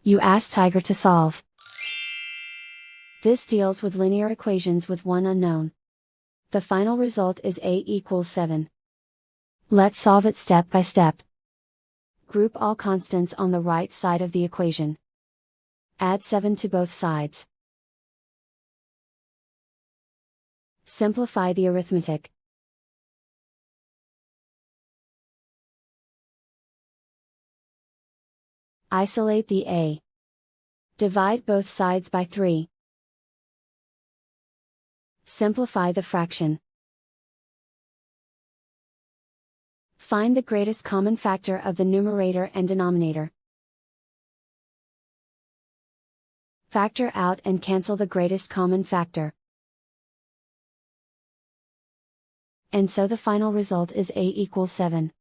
You ask Tiger to solve. This deals with linear equations with one unknown. The final result is a equals 7. Let's solve it step by step. Group all constants on the right side of the equation. Add 7 to both sides. Simplify the arithmetic. Isolate the a. Divide both sides by 3. Simplify the fraction. Find the greatest common factor of the numerator and denominator. Factor out and cancel the greatest common factor. And so the final result is a equals 7.